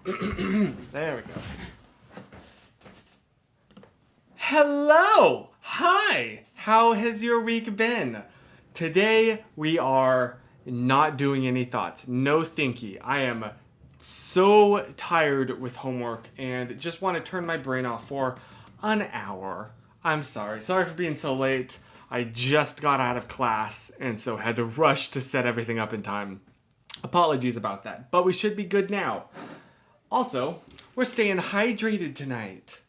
There we go. Hello! Hi! How has your week been? Today we are not doing any thoughts. No thinky. I am so tired with homework and just want to turn my brain off for an hour. I'm sorry. Sorry for being so late. I just got out of class and so had to rush to set everything up in time. Apologies about that, but we should be good now. Also, we're staying hydrated tonight.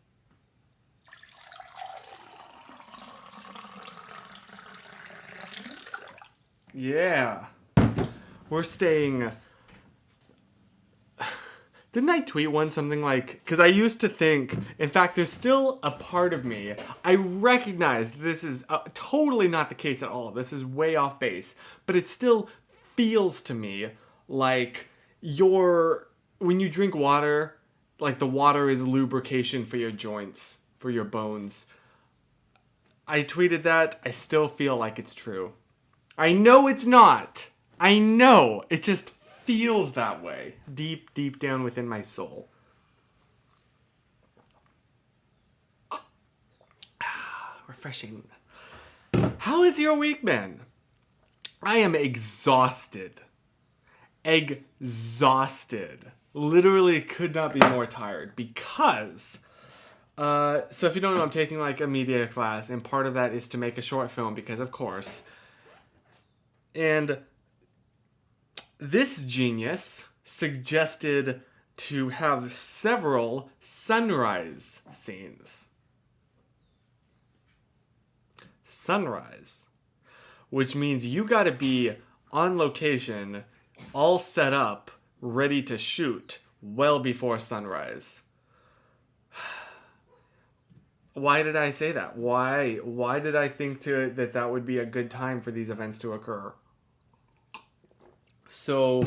Yeah. We're staying... Didn't I tweet one something like... Because I used to think... In fact, there's still a part of me. I recognize this is totally not the case at all. This is way off base. But it still feels to me like when you drink water, like the water is lubrication for your joints, for your bones. I tweeted that. I still feel like it's true. I know it's not. I know. It just feels that way. Deep, deep down within my soul. Refreshing. How has your week been? I am exhausted. Exhausted. Literally could not be more tired because... so if you don't know, I'm taking like a media class, and part of that is to make a short film because, of course... And this genius suggested to have several sunrise scenes. Sunrise. Which means you gotta be on location, all set up, ready to shoot, well before sunrise. Why did I say that? Why did I think that would be a good time for these events to occur? So,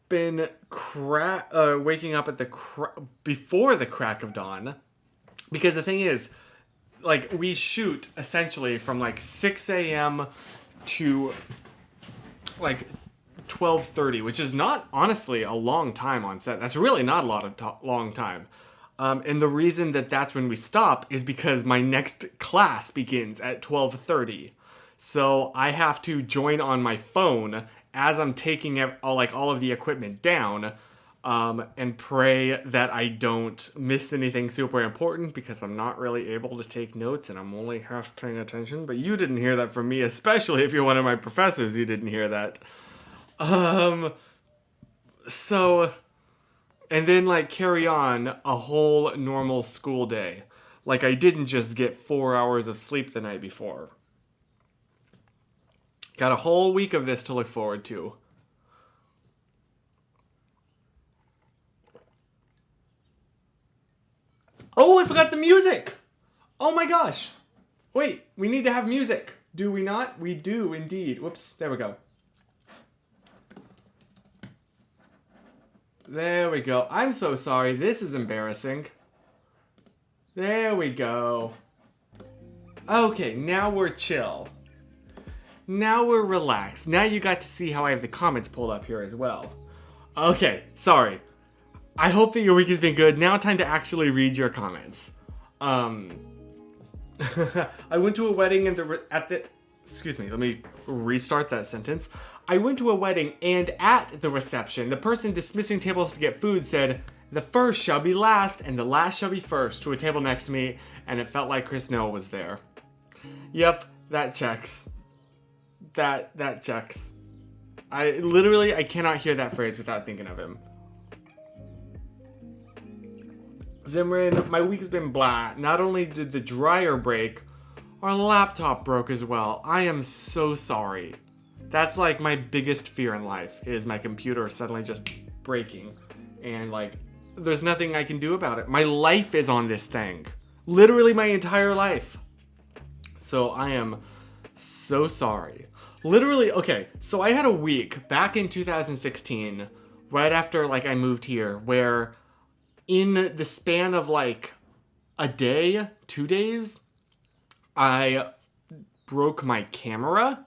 been waking up at before the crack of dawn, because the thing is, like, we shoot essentially from like 6 a.m. to like 12:30, which is not honestly a long time on set. That's really not a lot of long time. And the reason that that's when we stop is because my next class begins at 12:30. So I have to join on my phone as I'm taking all of the equipment down, and pray that I don't miss anything super important because I'm not really able to take notes and I'm only half paying attention. But you didn't hear that from me, especially if you're one of my professors, you didn't hear that. And then, like, carry on a whole normal school day. Like, I didn't just get 4 hours of sleep the night before. Got a whole week of this to look forward to. Oh, I forgot the music! Oh my gosh! Wait, we need to have music. Do we not? We do, indeed. Whoops, there we go. There we go. I'm so sorry. This is embarrassing. There we go. Okay, now we're chill. Now we're relaxed. Now you got to see how I have the comments pulled up here as well. Okay, sorry. I hope that your week has been good. Now time to actually read your comments. I went to a wedding excuse me, let me restart that sentence. I went to a wedding, and at the reception, the person dismissing tables to get food said, "The first shall be last, and the last shall be first," to a table next to me, and it felt like Chris Noah was there. Yep, that checks. That checks. I cannot hear that phrase without thinking of him. Zimran, my week's been blah. Not only did the dryer break, our laptop broke as well. I am so sorry. That's like my biggest fear in life, is my computer suddenly just breaking. And like, there's nothing I can do about it. My life is on this thing. Literally my entire life. So I am so sorry. Literally, okay, so I had a week back in 2016, right after like I moved here, where in the span of like a day, 2 days, I broke my camera,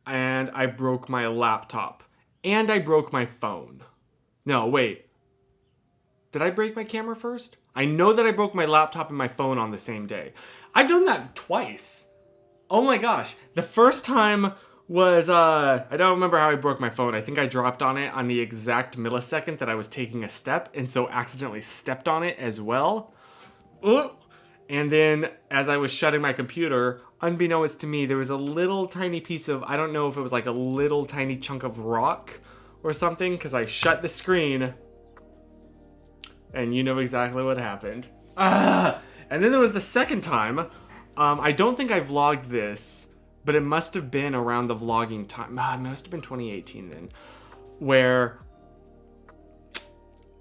and I broke my laptop, and I broke my phone. No, wait. Did I break my camera first? I know that I broke my laptop and my phone on the same day. I've done that twice. Oh my gosh. The first time was, I don't remember how I broke my phone. I think I dropped on it on the exact millisecond that I was taking a step, and so accidentally stepped on it as well. And then as I was shutting my computer, unbeknownst to me, there was a little tiny piece of, I don't know if it was like a little tiny chunk of rock or something, because I shut the screen, and you know exactly what happened. And then there was the second time. I don't think I vlogged this, but it must have been around the vlogging time. It must have been 2018 then, where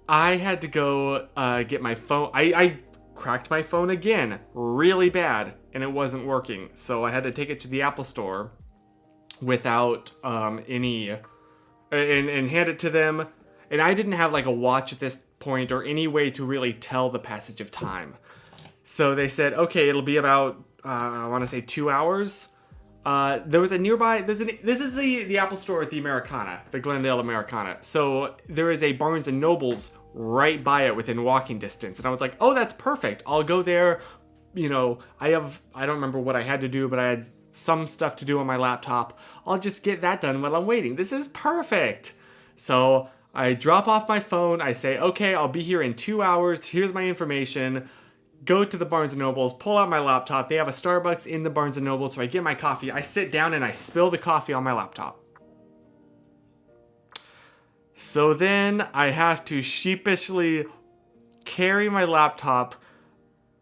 I had to go get my phone. I cracked my phone again really bad, and it wasn't working. So I had to take it to the Apple store without any, and hand it to them. And I didn't have like a watch at this point or any way to really tell the passage of time. So they said, okay, it'll be about, I want to say 2 hours. There was a nearby, this is the Apple store at the Americana, the Glendale Americana. So there is a Barnes & Noble's right by it within walking distance. And I was like, oh, that's perfect. I'll go there. You know, I don't remember what I had to do, but I had some stuff to do on my laptop. I'll just get that done while I'm waiting. This is perfect. So I drop off my phone. I say, okay, I'll be here in 2 hours. Here's my information. Go to the Barnes & Noble's, pull out my laptop. They have a Starbucks in the Barnes & Noble, so I get my coffee. I sit down and I spill the coffee on my laptop. So then I have to sheepishly carry my laptop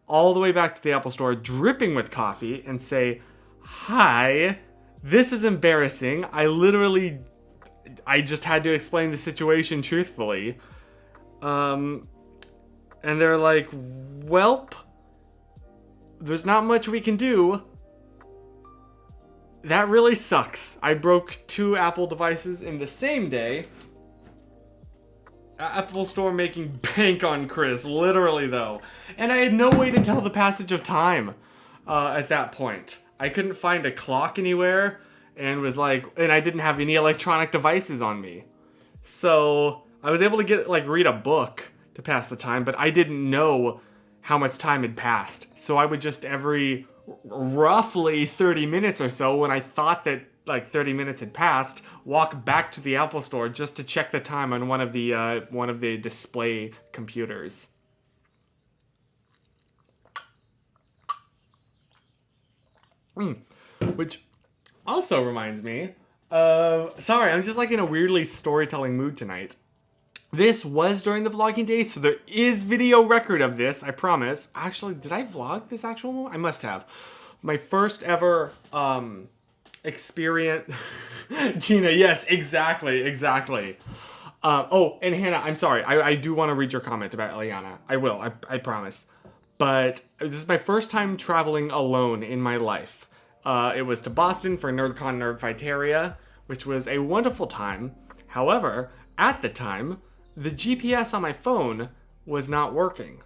all the way back to the Apple store, dripping with coffee, and say, hi, this is embarrassing. I just had to explain the situation truthfully. And they're like, welp, there's not much we can do. That really sucks. I broke 2 Apple devices in the same day. Apple store making bank on Chris, literally though. And I had no way to tell the passage of time at that point. I couldn't find a clock anywhere, and I didn't have any electronic devices on me. So I was able to read a book to pass the time, but I didn't know how much time had passed. So I would just every roughly 30 minutes or so, when I thought that like 30 minutes had passed, walk back to the Apple store just to check the time on one of the display computers. Which also reminds me of, sorry, I'm just like in a weirdly storytelling mood tonight. This was during the vlogging day, so there is video record of this, I promise. Actually, did I vlog this actual moment? I must have. My first ever experience. Gina, yes, exactly. Oh, and Hannah, I'm sorry. I do want to read your comment about Eliana. I will, I promise. But this is my first time traveling alone in my life. It was to Boston for NerdCon Nerdfighteria, which was a wonderful time. However, at the time, the GPS on my phone was not working.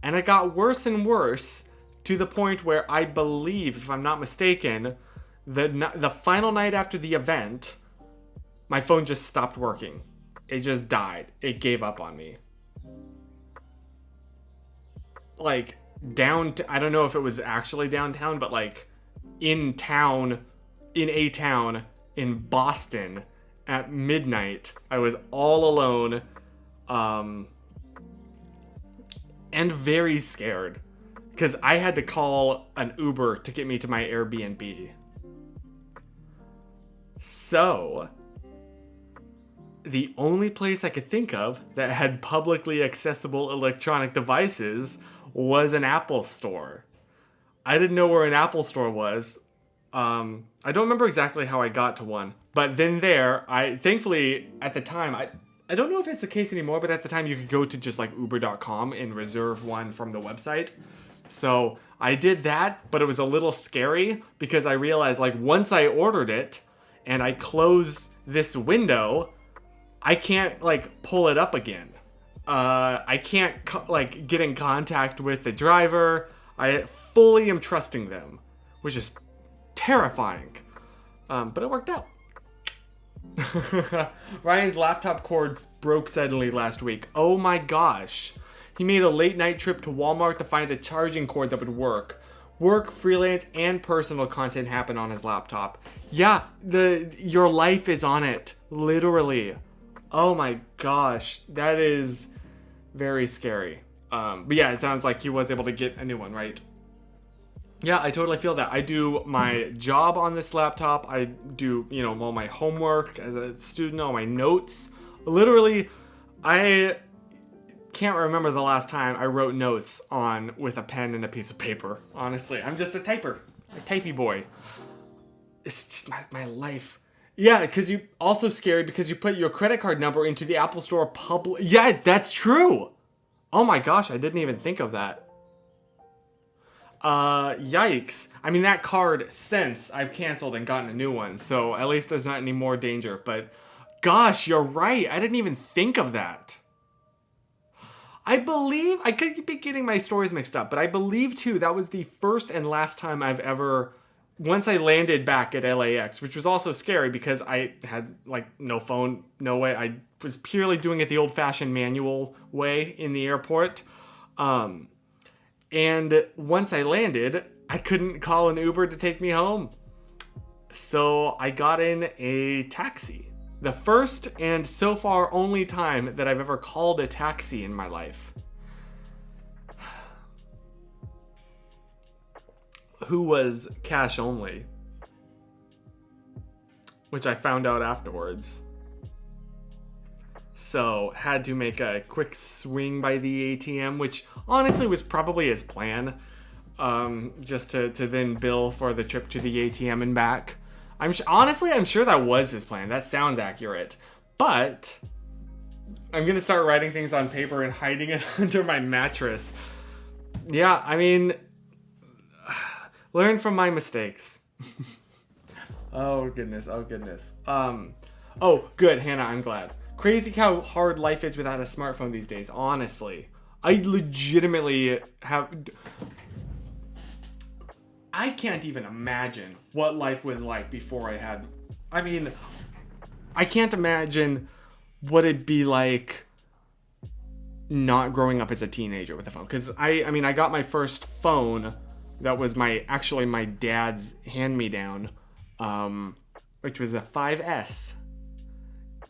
And it got worse and worse to the point where I believe, if I'm not mistaken, the final night after the event, my phone just stopped working. It just died. It gave up on me. Like, I don't know if it was actually downtown, but like in a town in Boston at midnight, I was all alone. And very scared because I had to call an Uber to get me to my Airbnb. So the only place I could think of that had publicly accessible electronic devices was an Apple store. I didn't know where an Apple store was. I don't remember exactly how I got to one, but then thankfully at the time, I don't know if it's the case anymore, but at the time you could go to just like uber.com and reserve one from the website. So I did that, but it was a little scary because I realized like once I ordered it and I close this window, I can't like pull it up again. I can't get in contact with the driver. I fully am trusting them, which is terrifying. But it worked out. Ryan's laptop cords broke suddenly last week. Oh my gosh. He made a late night trip to Walmart to find a charging cord that would work. Work, freelance, and personal content happen on his laptop. Yeah, your life is on it. Literally. Oh my gosh. That is very scary. But yeah, it sounds like he was able to get a new one, right? Yeah, I totally feel that. I do my job on this laptop. I do, all my homework as a student, all my notes. Literally, I can't remember the last time I wrote notes with a pen and a piece of paper. Honestly, I'm just a typer, a typey boy. It's just my life. Yeah, because you also scary because you put your credit card number into the Apple Store public. Yeah, that's true. Oh my gosh, I didn't even think of that. Yikes. I mean, that card, since I've canceled and gotten a new one, so at least there's not any more danger. But gosh, you're right. I didn't even think of that. I believe, I could be getting my stories mixed up, but I believe too that was the first and last time I've ever, once I landed back at LAX, which was also scary because I had no phone, no way. I was purely doing it the old-fashioned manual way in the airport. And once I landed, I couldn't call an Uber to take me home. So I got in a taxi. The first and so far only time that I've ever called a taxi in my life. Who was cash only. Which I found out afterwards. So, had to make a quick swing by the ATM, which honestly was probably his plan. Just to then bill for the trip to the ATM and back. I'm sure that was his plan. That sounds accurate. But I'm going to start writing things on paper and hiding it under my mattress. Yeah, I mean, learn from my mistakes. Oh, goodness. Oh, good, Hannah, I'm glad. Crazy how hard life is without a smartphone these days, honestly. I legitimately I can't even imagine what life was like before I can't imagine what it'd be like not growing up as a teenager with a phone. Because I got my first phone that was my dad's hand-me-down, which was a 5S.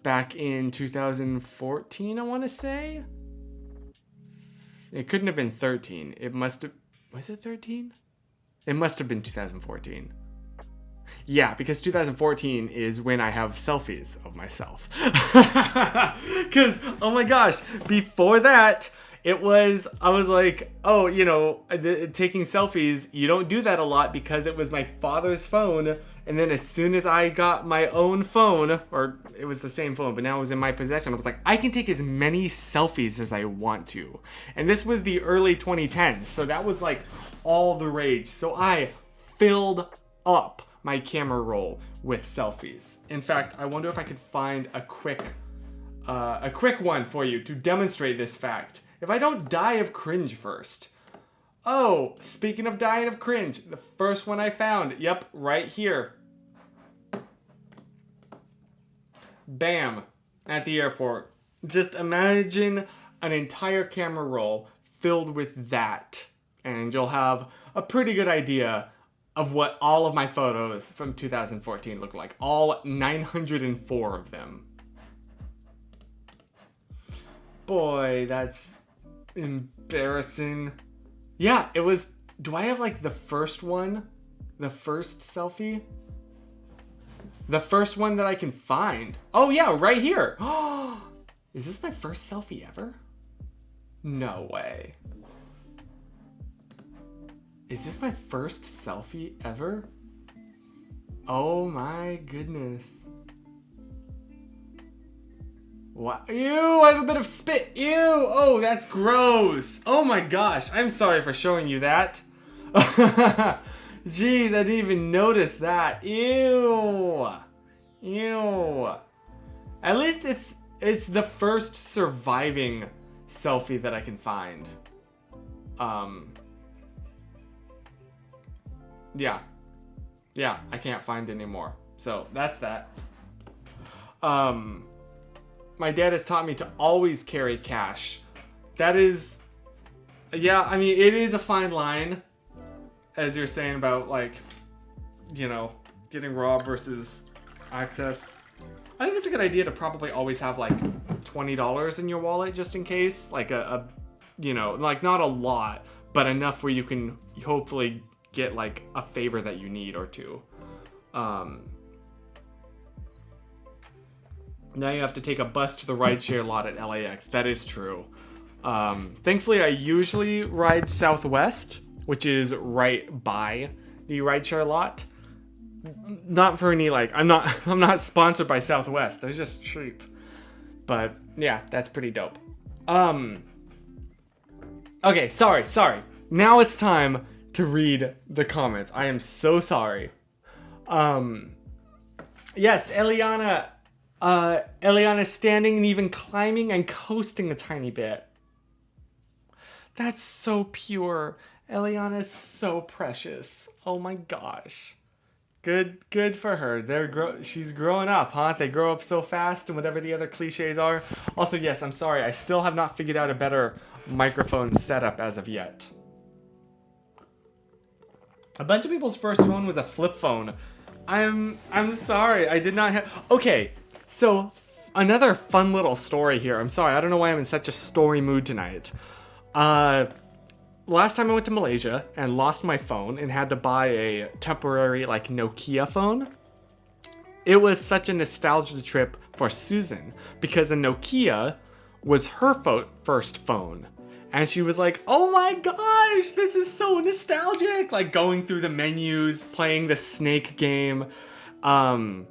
Back in 2014, I want to say. It couldn't have been 13. It must have... Was it 13? It must have been 2014. Yeah, because 2014 is when I have selfies of myself. Because, oh my gosh, before that, I was like, taking selfies, you don't do that a lot because it was my father's phone. And then as soon as I got my own phone, or it was the same phone, but now it was in my possession, I was like, I can take as many selfies as I want to. And this was the early 2010s, so that was like all the rage. So I filled up my camera roll with selfies. In fact, I wonder if I could find a quick one for you to demonstrate this fact. If I don't die of cringe first. Oh, speaking of dying of cringe, the first one I found, yep, right here. Bam, at the airport. Just imagine an entire camera roll filled with that. And you'll have a pretty good idea of what all of my photos from 2014 look like. All 904 of them. Boy, that's embarrassing. Yeah, it was... Do I have like the first one? The first selfie? The first one that I can find. Oh yeah, right here. Is this my first selfie ever? No way. Is this my first selfie ever? Oh my goodness. Wow. Ew, I have a bit of spit. Ew. Oh, that's gross. Oh my gosh. I'm sorry for showing you that. Jeez, I didn't even notice that. Ew. Ew. At least it's the first surviving selfie that I can find. Yeah. Yeah, I can't find any more. So, that's that. My dad has taught me to always carry cash. That is Yeah, I mean, it is a fine line, as you're saying about, like, you know, getting raw versus access. I think it's a good idea to probably always have, like, $20 in your wallet just in case. Like, you know, like, not a lot, but enough where you can hopefully get, like, a favor that you need or two. Now you have to take a bus to the rideshare lot at LAX. That is true. Thankfully, I usually ride Southwest, which is right by the rideshare lot. Not for any, like, I'm not sponsored by Southwest. They're just cheap. But yeah, that's pretty dope. Okay, sorry. Now it's time to read the comments. I am so sorry. Yes, Eliana standing and even climbing and coasting a tiny bit. That's so pure. Eliana is so precious. Oh my gosh. Good for her. She's growing up, huh? They grow up so fast and whatever the other cliches are. Also, yes, I'm sorry. I still have not figured out a better microphone setup as of yet. A bunch of people's first phone was a flip phone. I'm sorry. I did not have... Okay, so another fun little story here. I'm sorry. I don't know why I'm in such a story mood tonight. Last time I went to Malaysia and lost my phone and had to buy a temporary, like, Nokia phone. It was such a nostalgia trip for Susan because a Nokia was her first phone. And she was like, oh my gosh, this is so nostalgic. Like, going through the menus, playing the snake game. And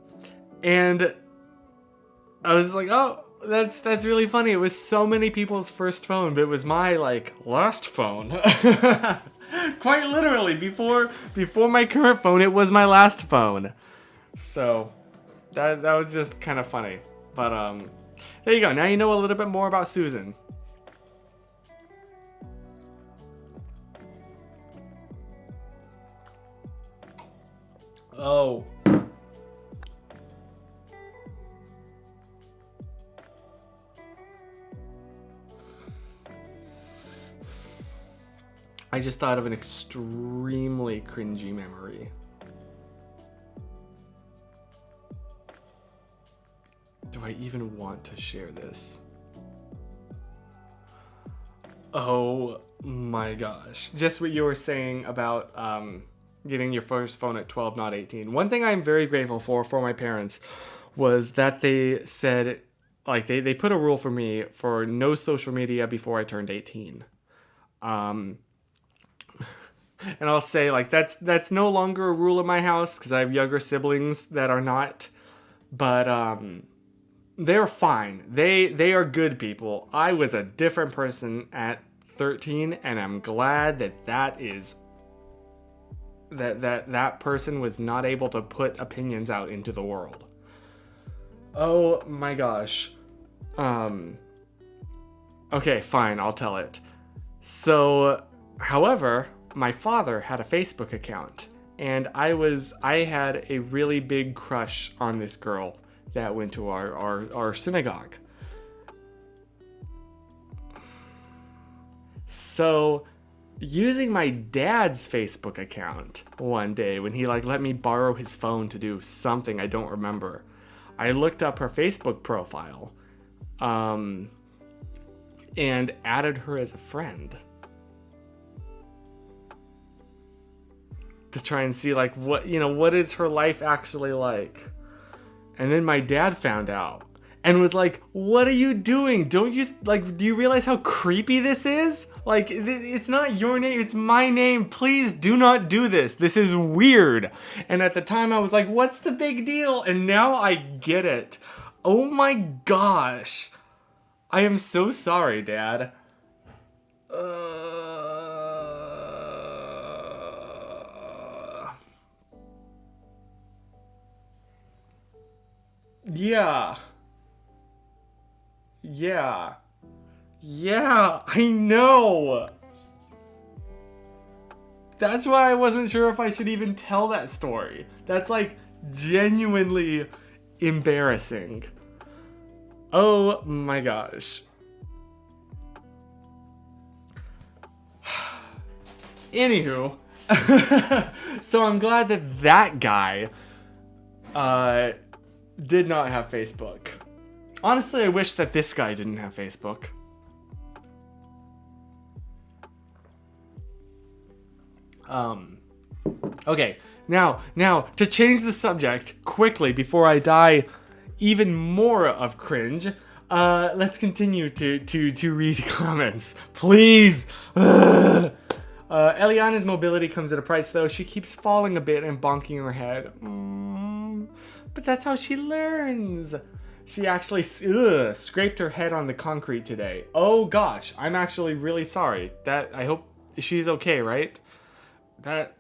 I was like, oh, that's really funny. It was so many people's first phone, but it was my, like, last phone. Quite literally, before my current phone, it was my last phone. So that was just kind of funny. But there you go. Now you know a little bit more about Susan. Oh. I just thought of an extremely cringy memory. Do I even want to share this? Oh my gosh. Just what you were saying about getting your first phone at 12, not 18. One thing I'm very grateful for my parents was that they said, like, they put a rule for me for no social media before I turned 18. And I'll say, like, that's no longer a rule in my house because I have younger siblings that are not. But they're fine. They are good people. I was a different person at 13, and I'm glad that person was not able to put opinions out into the world. Oh my gosh. Okay, fine, I'll tell it. So, however, my father had a Facebook account, and I had a really big crush on this girl that went to our synagogue. So, using my dad's Facebook account one day when he, like, let me borrow his phone to do something I don't remember, I looked up her Facebook profile and added her as a friend to try and see, like, what is her life actually like. And then my dad found out and was like, what are you doing? Do you realize how creepy this is? Like, it's not your name, it's my name. Please do not do this. This is weird. And at the time I was like, what's the big deal? And now I get it. Oh my gosh. I am so sorry, Dad. Yeah, I know. That's why I wasn't sure if I should even tell that story. That's, like, genuinely embarrassing. Oh my gosh. Anywho, so I'm glad that that guy did not have Facebook. Honestly, I wish that this guy didn't have Facebook. Okay, now, to change the subject quickly before I die even more of cringe, let's continue to read comments. Please! Eliana's mobility comes at a price, though. She keeps falling a bit and bonking her head. But that's how she learns. She actually scraped her head on the concrete today. Oh gosh, I'm actually really sorry. I hope she's okay, right? That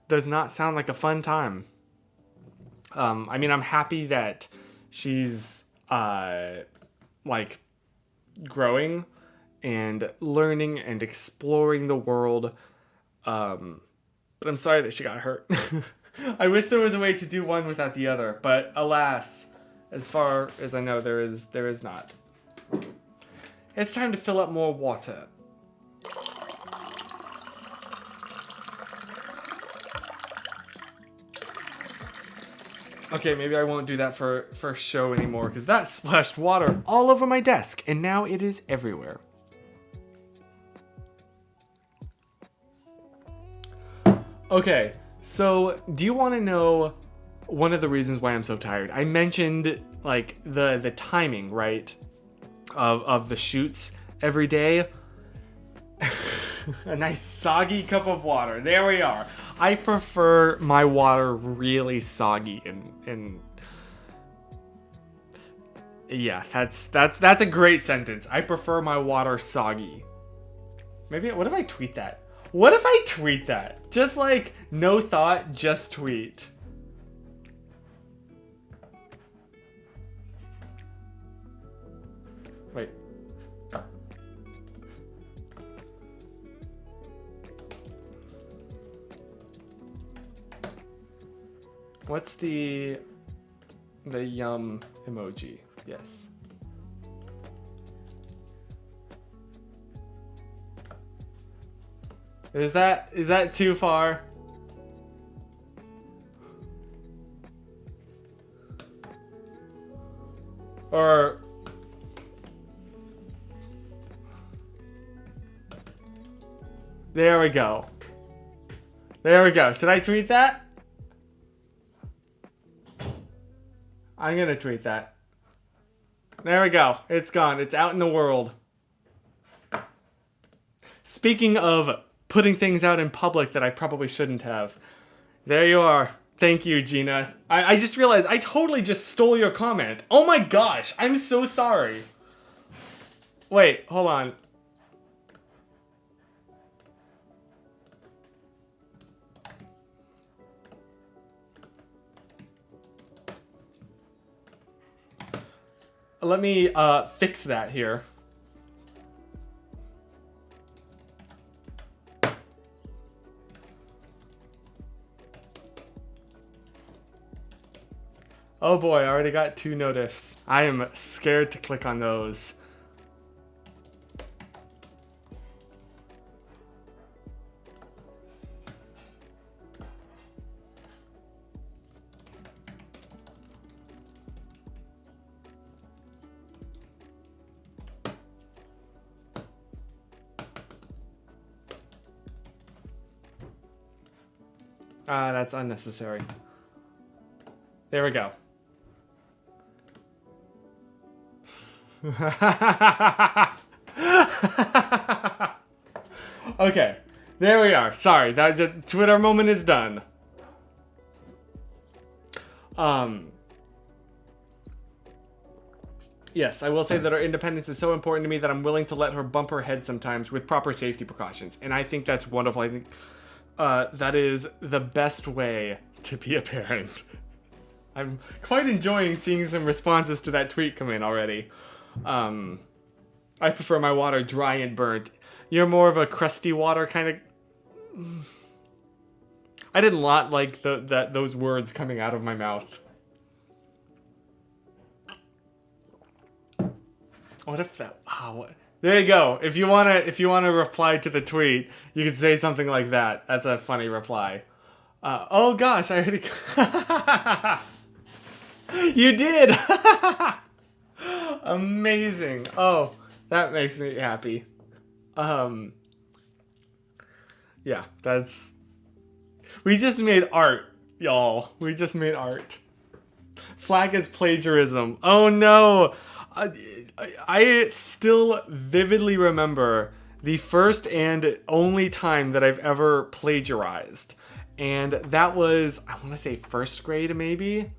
does not sound like a fun time. I mean, I'm happy that she's like growing and learning and exploring the world. But I'm sorry that she got hurt. I wish there was a way to do one without the other, but alas, as far as I know, there is not. It's time to fill up more water. Okay, maybe I won't do that for show anymore, because that splashed water all over my desk, and now it is everywhere. Okay, so do you want to know one of the reasons why I'm so tired? I mentioned like the timing, right, of the shoots every day. A nice soggy cup of water. There we are. I prefer my water really soggy and yeah, that's a great sentence. I prefer my water soggy. Maybe what if I tweet that? What if I tweet that? Just like no thought, just tweet. Wait. What's the yum emoji? Yes. Is that too far? Or there we go. There we go. Should I tweet that? I'm gonna tweet that. There we go. It's gone. It's out in the world. Speaking of putting things out in public that I probably shouldn't have. There you are. Thank you, Gina. I just realized I totally just stole your comment. Oh my gosh. I'm so sorry. Wait, hold on. Let me fix that here. Oh boy, I already got 2 notifs. I am scared to click on those. That's unnecessary. There we go. Okay, there we are. Sorry, that Twitter moment is done. Yes, I will say that her independence is so important to me that I'm willing to let her bump her head sometimes with proper safety precautions, and I think that's wonderful. I think that is the best way to be a parent. I'm quite enjoying seeing some responses to that tweet come in already. I prefer my water dry and burnt. You're more of a crusty water kind of... I did not like those words coming out of my mouth. What if that... There you go. If you wanna reply to the tweet, you could say something like that. That's a funny reply. Oh gosh, I already. You did. Amazing. Oh, that makes me happy. Yeah, that's. We just made art, y'all. We just made art. Flag as plagiarism. Oh no. I still vividly remember the first and only time that I've ever plagiarized. And that was, I want to say first grade maybe.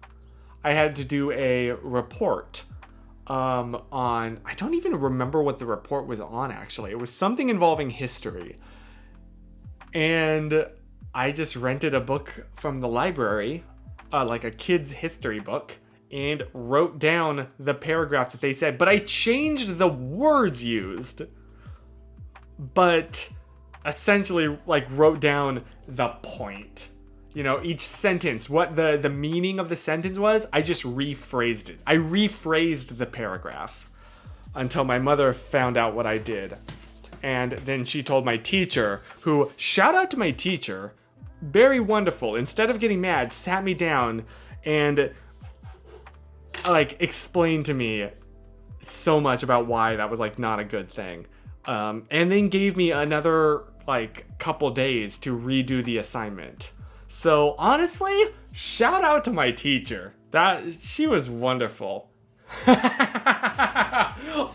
I had to do a report on, I don't even remember what the report was on actually. It was something involving history. And I just rented a book from the library, like a kid's history book, and wrote down the paragraph that they said. But I changed the words used, but essentially like wrote down the point. You know, each sentence, what the meaning of the sentence was, I just rephrased it. I rephrased the paragraph until my mother found out what I did. And then she told my teacher, who, shout out to my teacher, very wonderful. Instead of getting mad, sat me down and like explained to me so much about why that was like not a good thing. And then gave me another like couple days to redo the assignment. So honestly, shout out to my teacher. She was wonderful.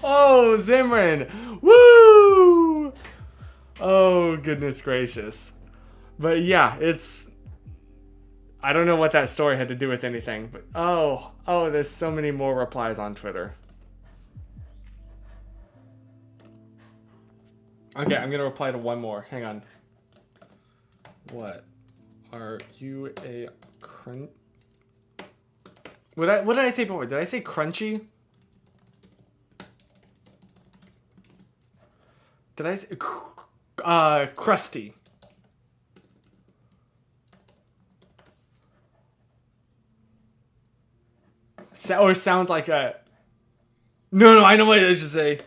Oh, Zimran. Woo! Oh, goodness gracious. But yeah, I don't know what that story had to do with anything, but oh, there's so many more replies on Twitter. Okay, I'm gonna reply to one more. Hang on. What? Are you a what did I say before? Did I say crunchy? Did I say crusty? Or sounds like a. No, I know what I should say.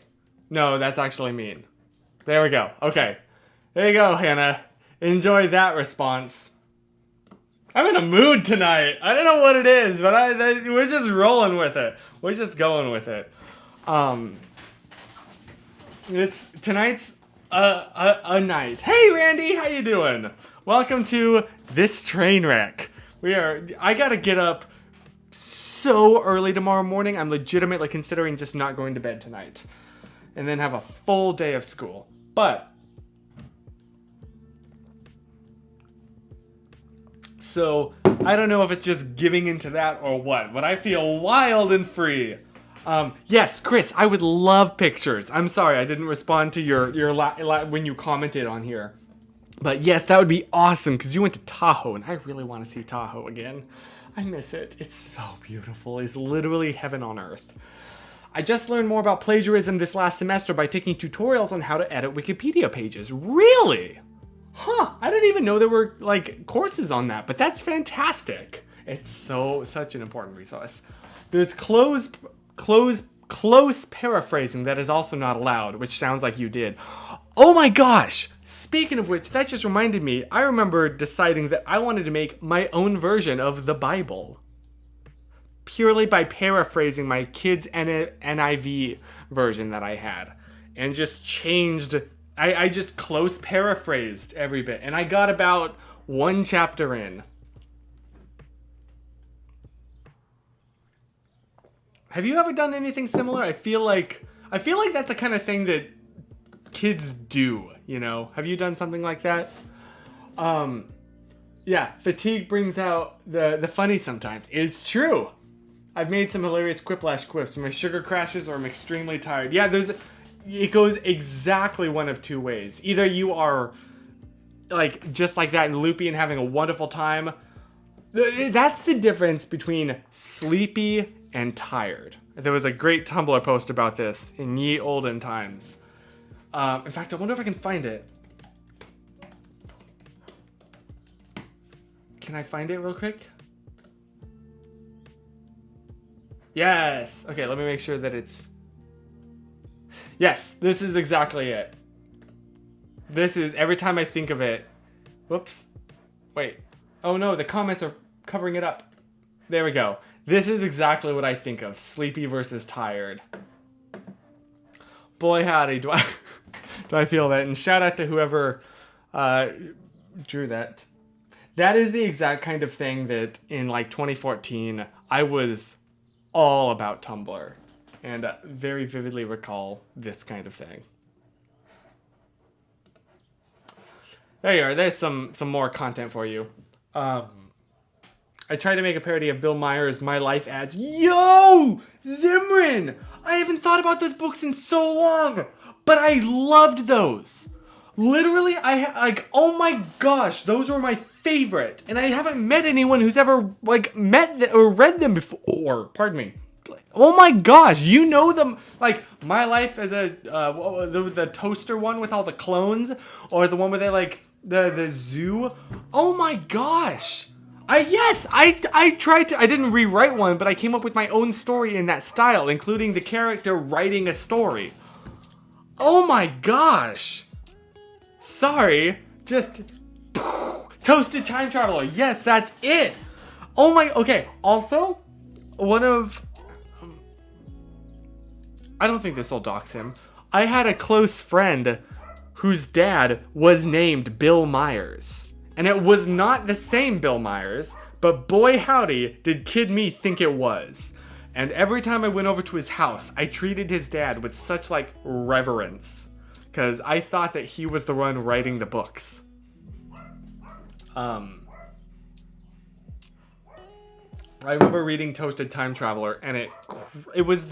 No, that's actually mean. There we go. Okay. There you go, Hannah. Enjoy that response. I'm in a mood tonight. I don't know what it is, but we're just rolling with it. We're just going with it. Tonight's a night. Hey, Randy, how you doing? Welcome to this train wreck. I gotta get up so early tomorrow morning. I'm legitimately considering just not going to bed tonight, and then have a full day of school. But so I don't know if it's just giving into that or what, but I feel wild and free. Yes, Chris, I would love pictures. I'm sorry I didn't respond to your when you commented on here. But yes, that would be awesome because you went to Tahoe and I really want to see Tahoe again. I miss it. It's so beautiful. It's literally heaven on earth. I just learned more about plagiarism this last semester by taking tutorials on how to edit Wikipedia pages. Really? Huh, I didn't even know there were like courses on that, but that's fantastic. It's such an important resource. There's close paraphrasing that is also not allowed, which sounds like you did. Oh my gosh! Speaking of which, that just reminded me, I remember deciding that I wanted to make my own version of the Bible. Purely by paraphrasing my kids' NIV version that I had. And just changed, I just close paraphrased every bit. And I got about one chapter in. Have you ever done anything similar? I feel like that's the kind of thing that kids do, you know? Have you done something like that? Yeah, fatigue brings out the funny sometimes. It's true. I've made some hilarious quiplash quips when my sugar crashes or I'm extremely tired. Yeah, it goes exactly one of two ways. Either you are like just like that and loopy and having a wonderful time. That's the difference between sleepy and tired. There was a great Tumblr post about this in ye olden times. In fact, I wonder if I can find it. Can I find it real quick? Yes. Okay, let me make sure that it's... Yes, this is exactly it. This is, every time I think of it. Whoops. Wait. Oh no, the comments are covering it up. There we go. This is exactly what I think of. Sleepy versus tired. Boy howdy, do I feel that. And shout out to whoever drew that. That is the exact kind of thing that in like 2014 I was all about Tumblr, and very vividly recall this kind of thing. There you are. There's some more content for you. I tried to make a parody of Bill Myers' My Life ads. Yo! Zimrin! I haven't thought about those books in so long, but I loved those. Literally, oh my gosh, those were my favorite. And I haven't met anyone who's ever, like, or read them before. Pardon me. Oh my gosh, you know them. Like, My Life as a, the toaster one with all the clones, or the one where they, like, the zoo. Oh my gosh. I tried to, I didn't rewrite one, but I came up with my own story in that style, including the character writing a story. Oh my gosh. Sorry, just Toasted Time Traveler. Yes, that's it. Oh my, okay. Also, one of, I don't think this will dox him. I had a close friend whose dad was named Bill Myers. And it was not the same Bill Myers, but boy howdy did Kid Me think it was. And every time I went over to his house, I treated his dad with such, like, reverence. Because I thought that he was the one writing the books. I remember reading Toasted Time Traveler, and it was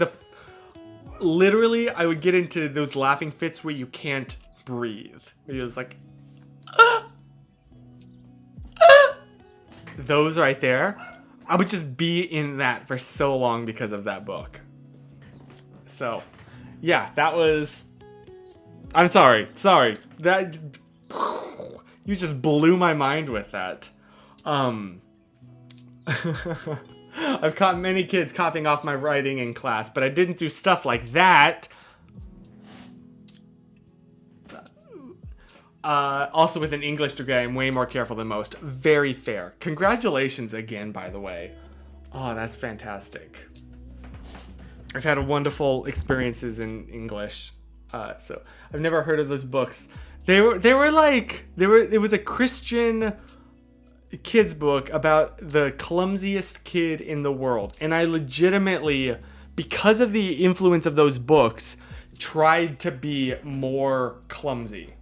literally, I would get into those laughing fits where you can't breathe. It was like, those right there. I would just be in that for so long because of that book. So, yeah, that was... I'm sorry. That... You just blew my mind with that. I've caught many kids copying off my writing in class, but I didn't do stuff like that. Also with an English degree, I'm way more careful than most. Very fair. Congratulations again, by the way. Oh, that's fantastic. I've had wonderful experiences in English. So I've never heard of those books. It was a Christian kids book about the clumsiest kid in the world. And I legitimately, because of the influence of those books, tried to be more clumsy.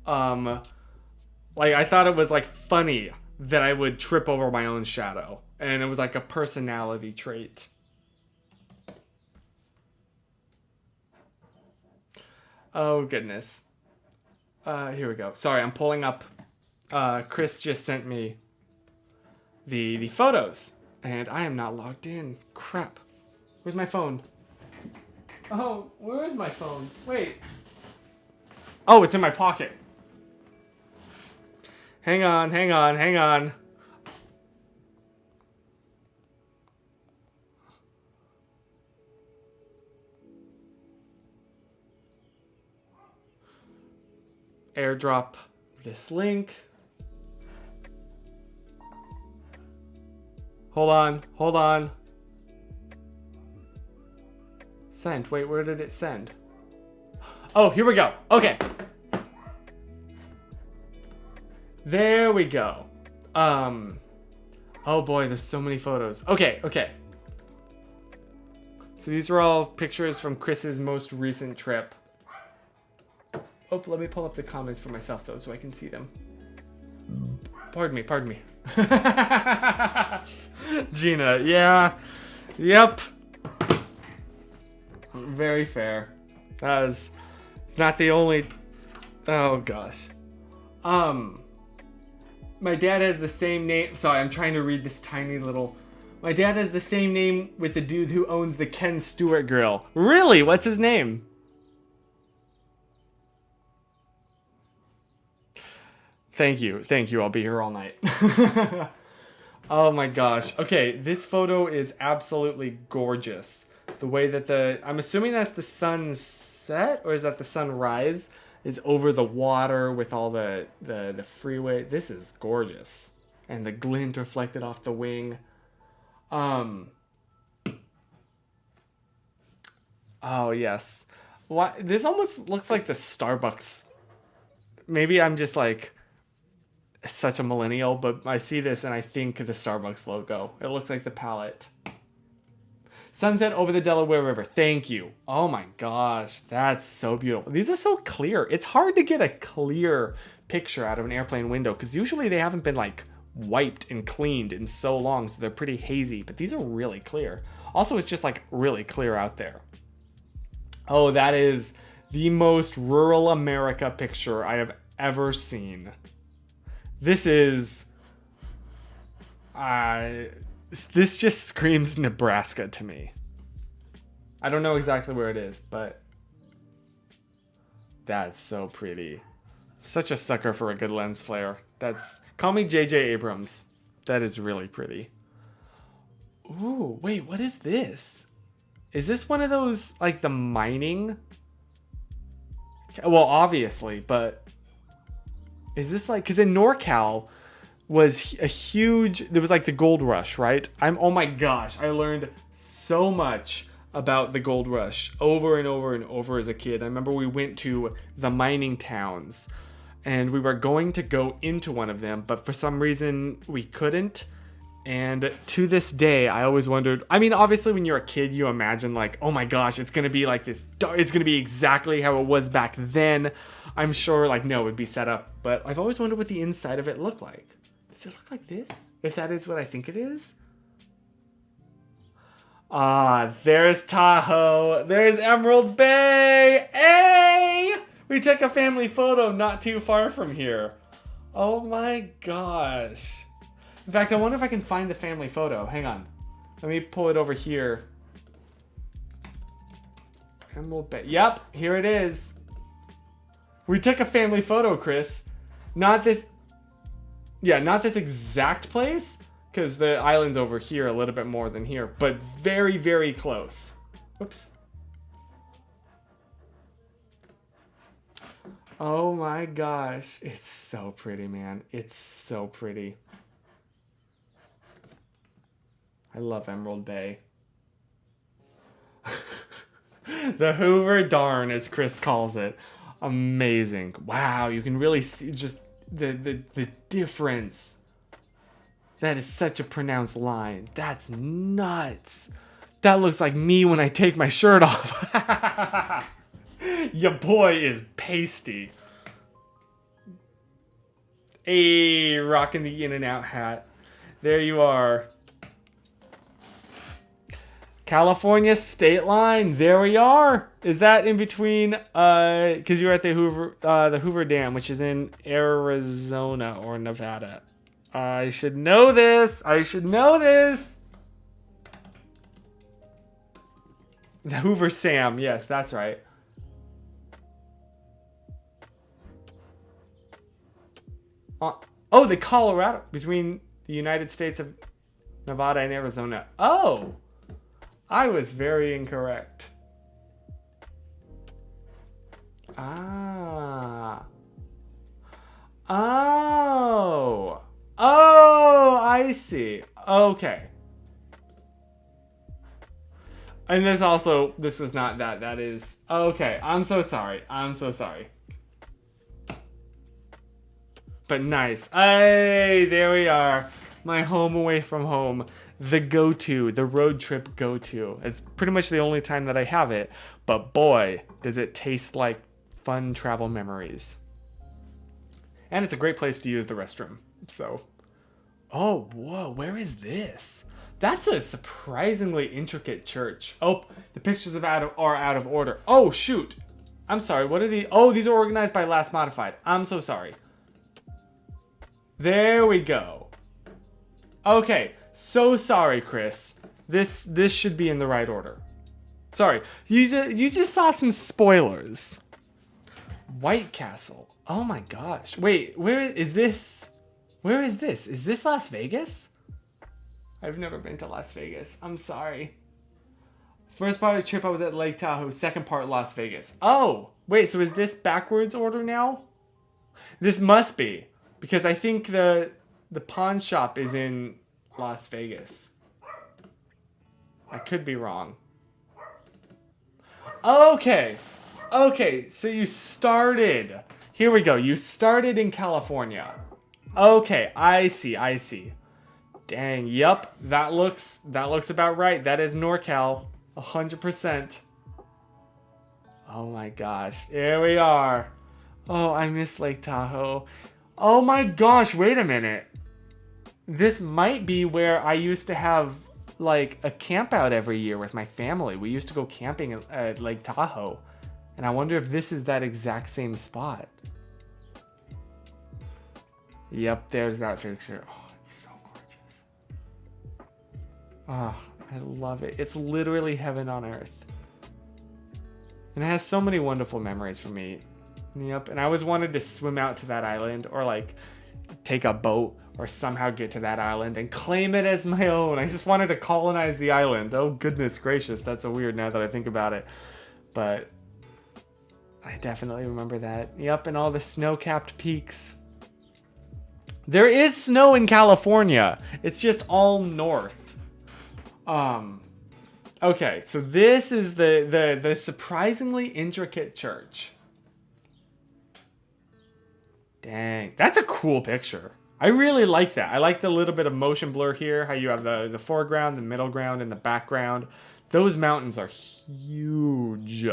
Like, I thought it was, like, funny that I would trip over my own shadow. And it was like a personality trait. Oh, goodness. Here we go. Sorry, I'm pulling up. Chris just sent me the photos. And I am not logged in. Crap. Where's my phone? Oh, where is my phone? Wait. Oh, it's in my pocket. Hang on. Airdrop this link. Hold on. Send. Wait, where did it send? Oh, here we go. Okay. There we go. Oh boy, there's so many photos. Okay. So these are all pictures from Chris's most recent trip. Oh, let me pull up the comments for myself though so I can see them. Pardon me. Gina, yeah. Yep. Very fair. It's not the only... Oh gosh. My dad has the same name... Sorry, I'm trying to read this tiny little... My dad has the same name with the dude who owns the Ken Stewart Grill. Really? What's his name? Thank you. I'll be here all night. Oh my gosh. Okay, this photo is absolutely gorgeous. The way that I'm assuming that's the sunset, or is that the sunrise, is over the water with all the freeway. This is gorgeous. And the glint reflected off the wing. Oh, yes. Why, this almost looks like the Starbucks. Maybe I'm just like such a millennial, but I see this and I think the Starbucks logo. It looks like the palette. Sunset over the Delaware River. Thank you. Oh my gosh, that's so beautiful. These are so clear. It's hard to get a clear picture out of an airplane window because usually they haven't been like wiped and cleaned in so long, so they're pretty hazy, but these are really clear. Also, it's just like really clear out there. Oh, that is the most rural America picture I have ever seen. This is... this just screams Nebraska to me. I don't know exactly where it is, but... that's so pretty. Such a sucker for a good lens flare. That's... call me J.J. Abrams. That is really pretty. Ooh, wait, what is this? Is this one of those, like, the mining? Well, obviously, but... is this like... because in NorCal was a huge... there was like the gold rush, right? Oh my gosh, I learned so much about the gold rush over and over and over as a kid. I remember we went to the mining towns and we were going to go into one of them, but for some reason we couldn't. And to this day, I always wondered, I mean, obviously when you're a kid, you imagine like, oh my gosh, it's going to be like this. It's going to be exactly how it was back then. I'm sure like, no, it'd be set up. But I've always wondered what the inside of it looked like. Does it look like this? If that is what I think it is? Ah, there's Tahoe. There's Emerald Bay. Hey! We took a family photo not too far from here. Oh my gosh. In fact, I wonder if I can find the family photo. Hang on. Let me pull it over here. Emerald Bay. Yep, here it is. We took a family photo, Chris. Not this... yeah, not this exact place, because the island's over here a little bit more than here, but very, very close. Whoops. Oh my gosh. It's so pretty, man. It's so pretty. I love Emerald Bay. The Hoover Darn, as Chris calls it. Amazing. Wow, you can really see just the difference. That is such a pronounced line. That's nuts. That looks like me when I take my shirt off. Your boy is pasty. Hey, rocking the In-N-Out hat. There you are. California state line. There we are. Is that in between? Because you're at the Hoover Dam, which is in Arizona or Nevada. I should know this. I should know this. The Hoover Sam. Yes, that's right. Oh, the Colorado, between the United States of Nevada and Arizona. Oh, I was very incorrect. Ah. Oh. Oh, I see. Okay. And this was not that. That is... okay, I'm so sorry. I'm so sorry. But nice. Hey, there we are. My home away from home. The go-to. The road trip go-to. It's pretty much the only time that I have it. But boy, does it taste like fun travel memories. And it's a great place to use the restroom. So... oh, whoa, where is this? That's a surprisingly intricate church. Oh, the pictures are out of order. Oh, shoot. I'm sorry, what are the... oh, these are organized by last modified. I'm so sorry. There we go. Okay, so sorry, Chris. This should be in the right order. Sorry, you just saw some spoilers. White Castle. Oh my gosh. Wait, where is this? Where is this? Is this Las Vegas? I've never been to Las Vegas. I'm sorry. First part of the trip I was at Lake Tahoe, second part Las Vegas. Oh, wait, so is this backwards order now? This must be, because I think the pawn shop is in Las Vegas. I could be wrong. Okay. Okay, so you started. Here we go. You started in California. Okay, I see. Dang, yep. That looks about right. That is NorCal. 100%. Oh my gosh. Here we are. Oh, I miss Lake Tahoe. Oh my gosh, wait a minute. This might be where I used to have like a camp out every year with my family. We used to go camping at Lake Tahoe. And I wonder if this is that exact same spot. Yep, there's that picture. Oh, it's so gorgeous. Oh, I love it. It's literally heaven on earth. And it has so many wonderful memories for me. Yep, and I always wanted to swim out to that island or like take a boat or somehow get to that island and claim it as my own. I just wanted to colonize the island. Oh, goodness gracious. That's so weird now that I think about it. But I definitely remember that. Yep, and all the snow-capped peaks. There is snow in California. It's just all north. Okay, so this is the surprisingly intricate church. Dang, that's a cool picture. I really like that. I like the little bit of motion blur here, how you have the foreground, the middle ground, and the background. Those mountains are huge.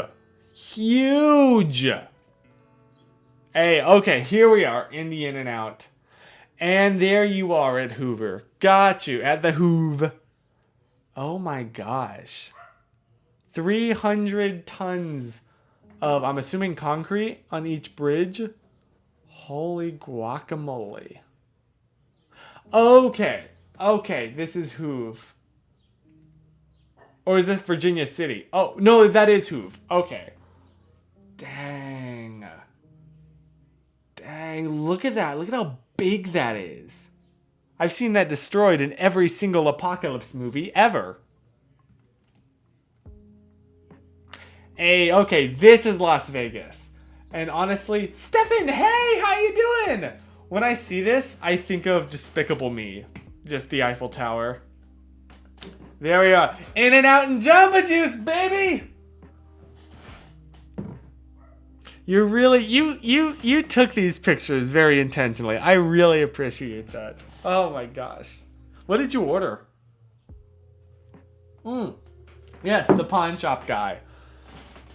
Huge! Hey, okay, here we are in the In-N-Out. And there you are at Hoover. Got you, at the Hoove. Oh my gosh. 300 tons of, I'm assuming, concrete on each bridge. Holy guacamole. Okay, this is Hoove. Or is this Virginia City? Oh, no, that is Hoove. Okay. Dang, look at that. Look at how big that is. I've seen that destroyed in every single apocalypse movie ever. Hey, okay, this is Las Vegas. And honestly, Stefan, hey, how you doing? When I see this, I think of Despicable Me. Just the Eiffel Tower. There we are. In-N-Out and Jamba Juice, baby! You're really, you took these pictures very intentionally. I really appreciate that. Oh my gosh. What did you order? Yes, the pawn shop guy.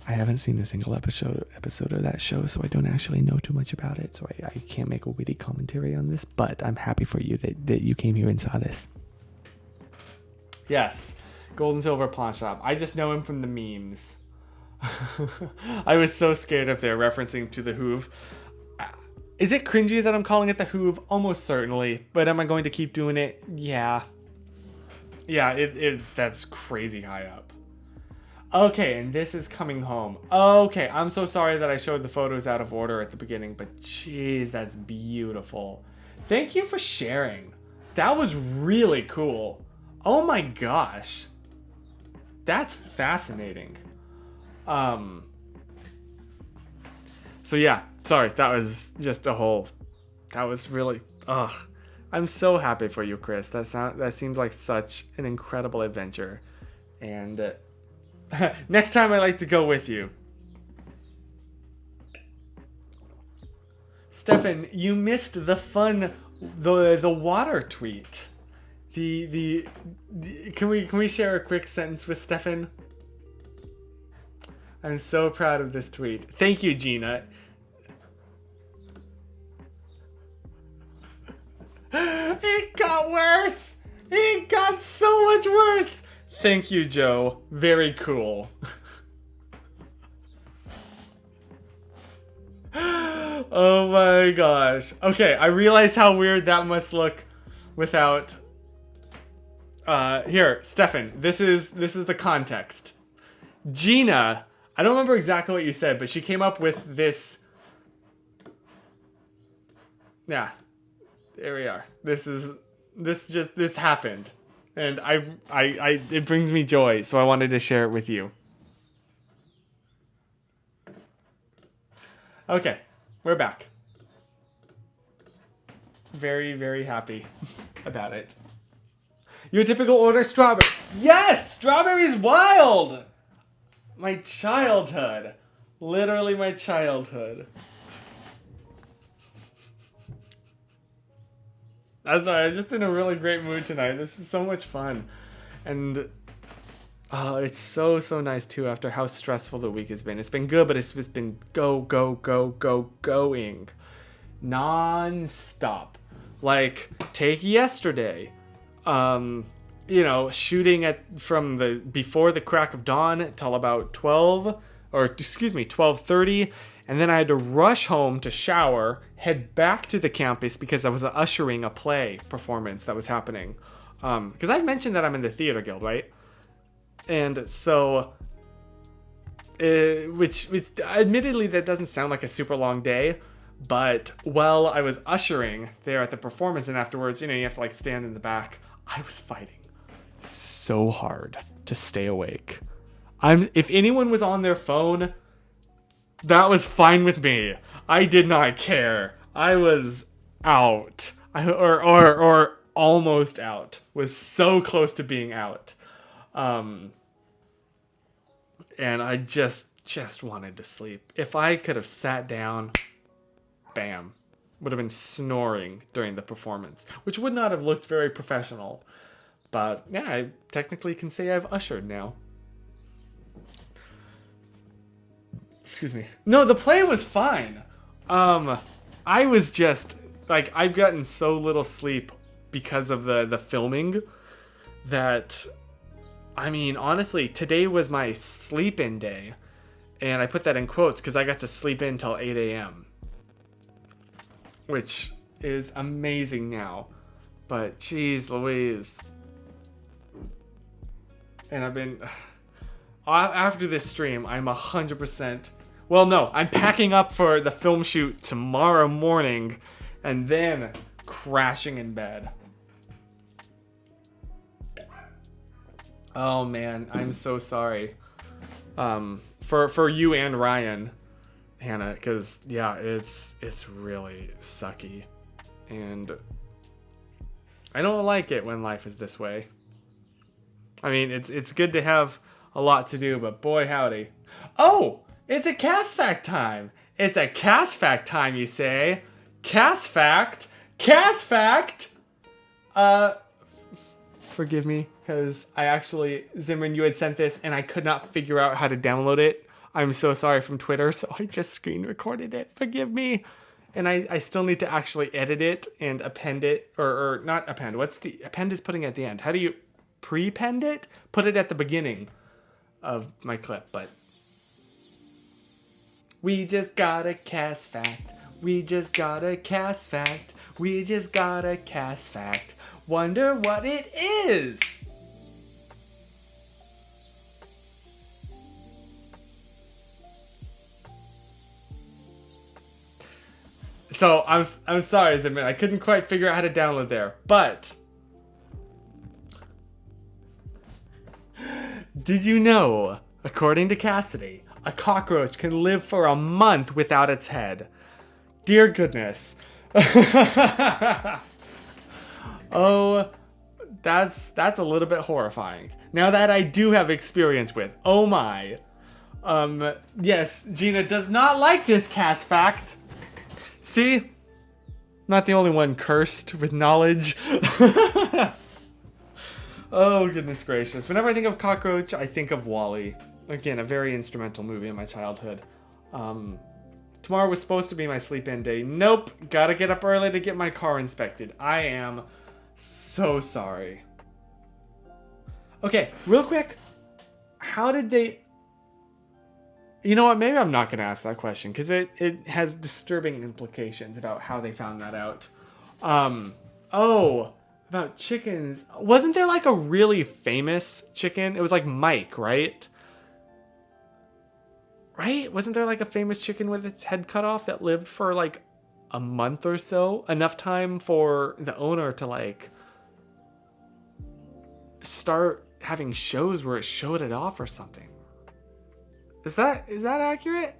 I haven't seen a single episode of that show, so I don't actually know too much about it. So I can't make a witty commentary on this, but I'm happy for you that you came here and saw this. Yes, Gold and Silver Pawn Shop. I just know him from the memes. I was so scared if they're referencing to the Hoove. Is it cringy that I'm calling it the Hoove? Almost certainly. But am I going to keep doing it? Yeah. Yeah, that's crazy high up. Okay, and this is Coming Home. Okay, I'm so sorry that I showed the photos out of order at the beginning, but jeez, that's beautiful. Thank you for sharing. That was really cool. Oh my gosh. That's fascinating. So yeah, sorry, that was just a whole, that was really, I'm so happy for you, Chris. That seems like such an incredible adventure. And next time I'd like to go with you. Stefan, you missed the fun, the water tweet. Can we share a quick sentence with Stefan? I'm so proud of this tweet. Thank you, Gina. It got worse. It got so much worse. Thank you, Joe. Very cool. Oh my gosh. Okay, I realize how weird that must look without... Here, Stefan, this is the context. Gina, I don't remember exactly what you said, but she came up with this... Yeah, there we are. This happened. And it brings me joy, so I wanted to share it with you. Okay, we're back. Very, very happy about it. Your typical order, strawberry. Yes! Strawberry's wild! My childhood. Literally my childhood. That's why I'm just in a really great mood tonight. This is so much fun. And it's so nice too after how stressful the week has been. It's been good, but it's just been going. Non-stop. Like, take yesterday. Shooting from before the crack of dawn till about 12:30, and then I had to rush home to shower, head back to the campus because I was ushering a play performance that was happening. Because I've mentioned that I'm in the theater guild, right? And so, which admittedly that doesn't sound like a super long day, but while I was ushering there at the performance and afterwards, you have to like stand in the back, I was fighting so hard to stay awake. If anyone was on their phone, that was fine with me. I did not care. I was out. Or almost out. Was so close to being out. And I just wanted to sleep. If I could have sat down, bam, would have been snoring during the performance, which would not have looked very professional. But yeah, I technically can say I've ushered now. Excuse me. No, the play was fine. I was just like, I've gotten so little sleep because of the filming that, I mean, honestly, today was my sleep-in day. And I put that in quotes because I got to sleep in till 8 a.m. Which is amazing now. But geez Louise. And I've been... After this stream, I'm 100%... Well, no, I'm packing up for the film shoot tomorrow morning and then crashing in bed. Oh man, I'm so sorry. For you and Ryan, Hannah, because yeah, it's really sucky. And I don't like it when life is this way. I mean, it's good to have a lot to do, but boy howdy. Oh, it's a cast fact time. It's a cast fact time, you say? Cast fact? Cast fact? Forgive me, because Zimran, you had sent this and I could not figure out how to download it. I'm so sorry from Twitter, so I just screen recorded it. Forgive me. And I still need to actually edit it and append it, or not append. Append is putting it at the end. How do you prepend it? Put it at the beginning of my clip, but we just got a cast fact. We just got a cast fact. We just got a cast fact. Wonder what it is. So I'm sorry, Zimmerman. I couldn't quite figure out how to download there, but did you know, according to Cassidy, a cockroach can live for a month without its head? Dear goodness. Oh, that's a little bit horrifying. Now that I do have experience with. Oh my. Yes, Gina does not like this cast fact. See? Not the only one cursed with knowledge. Oh, goodness gracious. Whenever I think of cockroach, I think of WALL-E. Again, a very instrumental movie in my childhood. Tomorrow was supposed to be my sleep-in day. Nope. Gotta get up early to get my car inspected. I am so sorry. Okay, real quick. How did they... You know what? Maybe I'm not going to ask that question because it has disturbing implications about how they found that out. Oh, about chickens. Wasn't there like a really famous chicken? It was like Mike, right? Right? Wasn't there like a famous chicken with its head cut off that lived for like a month or so? Enough time for the owner to like start having shows where it showed it off or something. Is that accurate?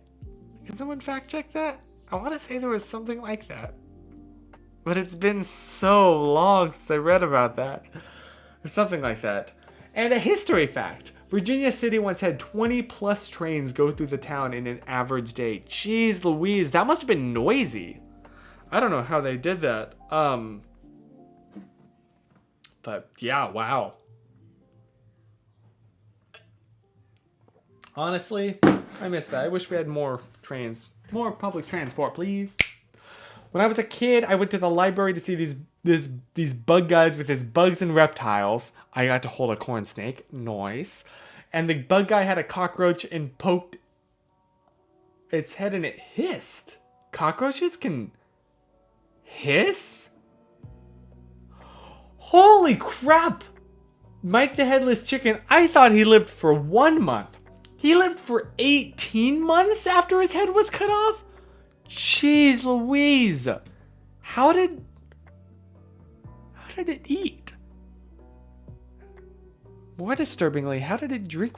Can someone fact check that? I want to say there was something like that. But it's been so long since I read about that. Something like that. And a history fact. Virginia City once had 20 plus trains go through the town in an average day. Jeez Louise, that must have been noisy. I don't know how they did that. But yeah, wow. Honestly, I miss that. I wish we had more trains. More public transport, please. When I was a kid, I went to the library to see these bug guys with his bugs and reptiles. I got to hold a corn snake. Nice. And the bug guy had a cockroach and poked its head and it hissed. Cockroaches can hiss? Holy crap! Mike the Headless Chicken, I thought he lived for 1 month. He lived for 18 months after his head was cut off? Jeez Louise. How did it eat? More disturbingly, how did it drink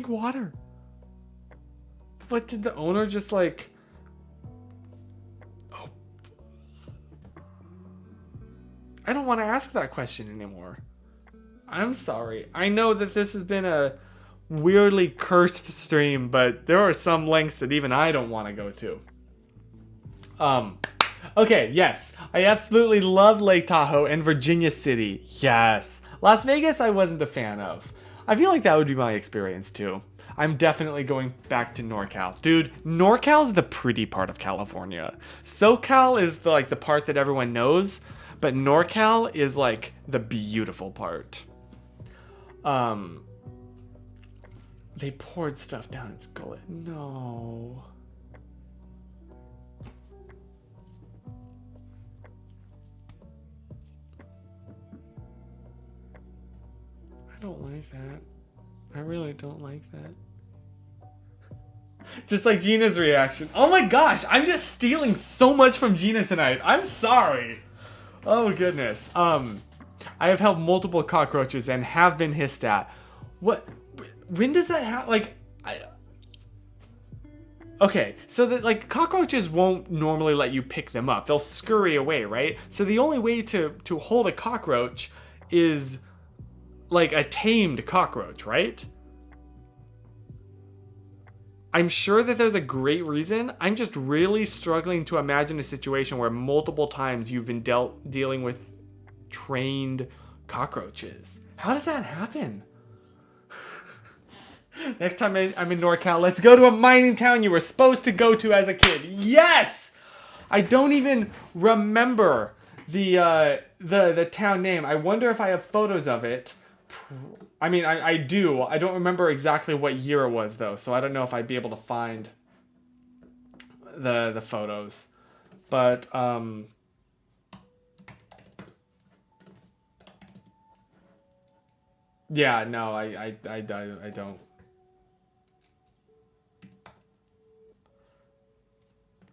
water? What, did the owner just like... Oh. I don't want to ask that question anymore. I'm sorry. I know that this has been a weirdly cursed stream, but there are some lengths that even I don't want to go to. Okay, yes. I absolutely love Lake Tahoe and Virginia City. Yes. Las Vegas I wasn't a fan of. I feel like that would be my experience too. I'm definitely going back to NorCal. Dude, NorCal's the pretty part of California. SoCal is the part that everyone knows, but NorCal is like the beautiful part. They poured stuff down its gullet. No. I don't like that. I really don't like that. Just like Gina's reaction. Oh my gosh, I'm just stealing so much from Gina tonight. I'm sorry. Oh goodness. I have held multiple cockroaches and have been hissed at. What? When does that happen? Like, okay, so that like cockroaches won't normally let you pick them up. They'll scurry away, right? So the only way to hold a cockroach is like a tamed cockroach, right? I'm sure that there's a great reason. I'm just really struggling to imagine a situation where multiple times you've been dealing with trained cockroaches. How does that happen? Next time I'm in NorCal, let's go to a mining town you were supposed to go to as a kid. Yes! I don't even remember the town name. I wonder if I have photos of it. I mean, I do. I don't remember exactly what year it was, though, so I don't know if I'd be able to find the photos. But, yeah, no, I don't.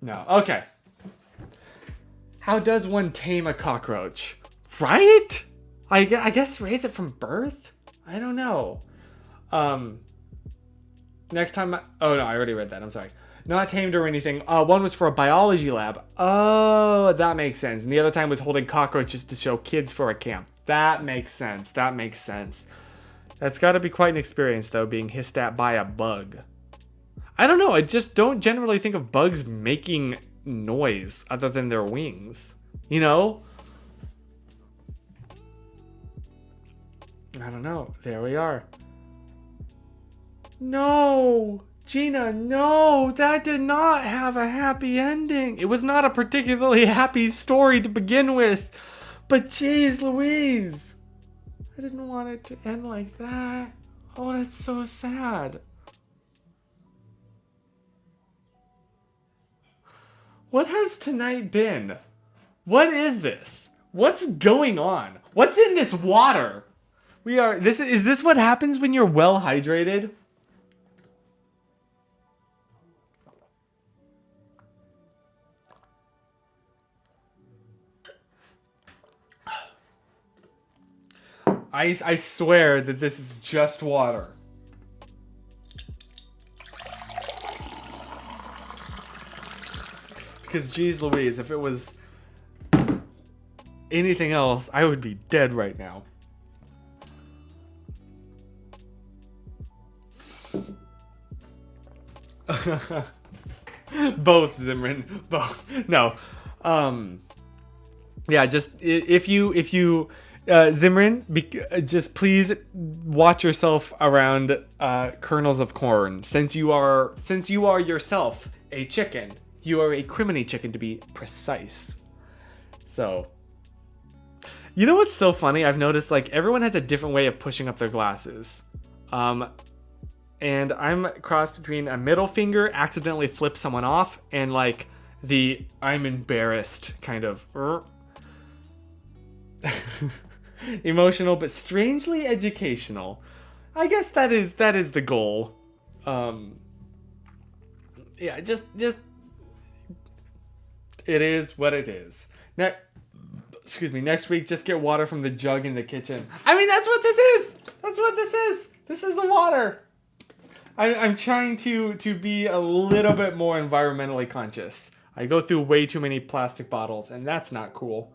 No. Okay. How does one tame a cockroach? Right? I guess raise it from birth? I don't know. Next time... oh, no, I already read that. I'm sorry. Not tamed or anything. One was for a biology lab. Oh, that makes sense. And the other time was holding cockroaches to show kids for a camp. That makes sense. That makes sense. That's got to be quite an experience, though, being hissed at by a bug. I don't know. I just don't generally think of bugs making noise other than their wings. You know? I don't know. There we are. No! Gina, no! That did not have a happy ending. It was not a particularly happy story to begin with. But jeez Louise! I didn't want it to end like that. Oh, that's so sad. What has tonight been? What is this? What's going on? What's in this water? Is this what happens when you're well hydrated? I swear that this is just water. Because geez Louise, if it was anything else, I would be dead right now. Both, Zimran. Both. No. Yeah, just if you Zimran, just please watch yourself around kernels of corn. Since you are yourself a chicken, you are a criminy chicken to be precise. So, you know what's so funny? I've noticed like everyone has a different way of pushing up their glasses. And I'm crossed between a middle finger, accidentally flip someone off, and like the I'm embarrassed kind of. Emotional but strangely educational. I guess that is the goal. Yeah, just it is what it is. Next week, just get water from the jug in the kitchen. I mean, that's what this is. That's what this is. This is the water. I'm trying to be a little bit more environmentally conscious. I go through way too many plastic bottles, and that's not cool.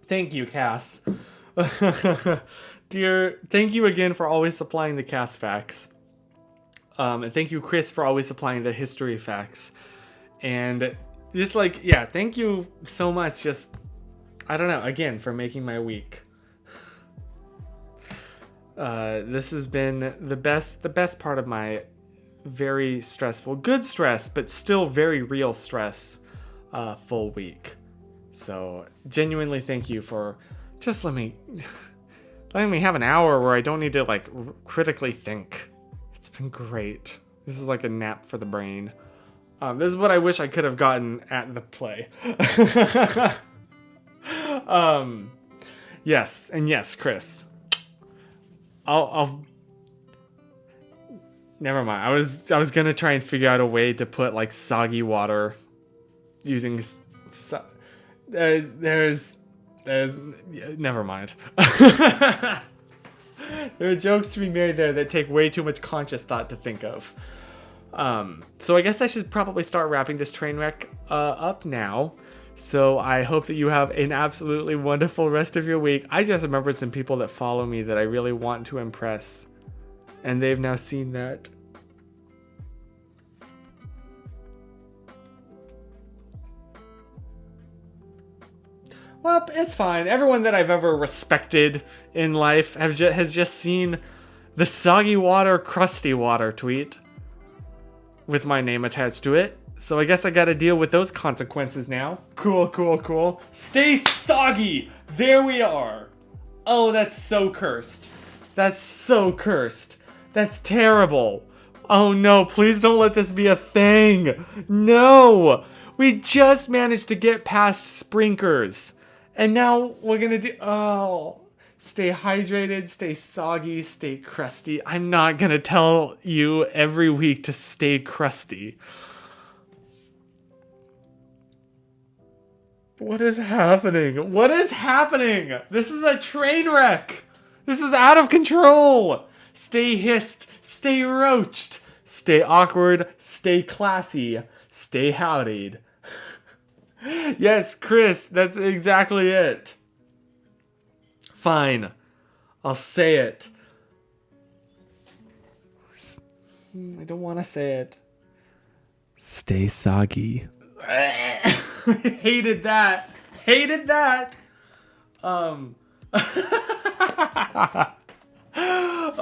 Thank you, Cass. Dear, thank you again for always supplying the Cass facts. And thank you, Chris, for always supplying the history facts. And just like, yeah, thank you so much. Just, I don't know, again, for making my week. This has been the best part of my very stressful, good stress, but still very real stress, full week. So genuinely thank you for just letting me have an hour where I don't need to like critically think. It's been great. This is like a nap for the brain. This is what I wish I could have gotten at the play. Yes, and yes, Chris. I'll never mind. I was gonna try and figure out a way to put like soggy water using there's never mind. There are jokes to be made there that take way too much conscious thought to think of. So I guess I should probably start wrapping this train wreck up now. So I hope that you have an absolutely wonderful rest of your week. I just remembered some people that follow me that I really want to impress, and they've now seen that. Well, it's fine. Everyone that I've ever respected in life has just seen the soggy water, crusty water tweet with my name attached to it. So I guess I gotta deal with those consequences now. Cool. Stay soggy! There we are! Oh, that's so cursed. That's so cursed. That's terrible. Oh no, please don't let this be a thing. No! We just managed to get past sprinkers. And now we're gonna do, stay hydrated, stay soggy, stay crusty. I'm not gonna tell you every week to stay crusty. What is happening? What is happening? This is a train wreck. This is out of control. Stay hissed, stay roached, stay awkward, stay classy, stay howdied. Yes, Chris, that's exactly it. Fine. I'll say it. I don't want to say it. Stay soggy. Hated that.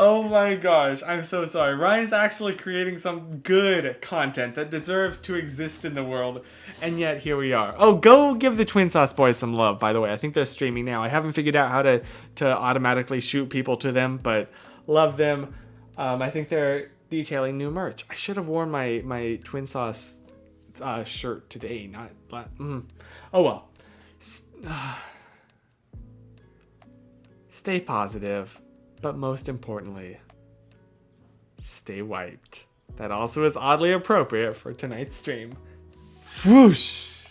Oh my gosh, I'm so sorry. Ryan's actually creating some good content that deserves to exist in the world, and yet here we are. Oh, go give the Twin Sauce Boys some love, by the way. I think they're streaming now. I haven't figured out how to automatically shoot people to them, but love them. I think they're detailing new merch. I should have worn my Twin Sauce shirt today, not oh well. Stay positive, but most importantly, stay wiped. That also is oddly appropriate for tonight's stream. Whoosh!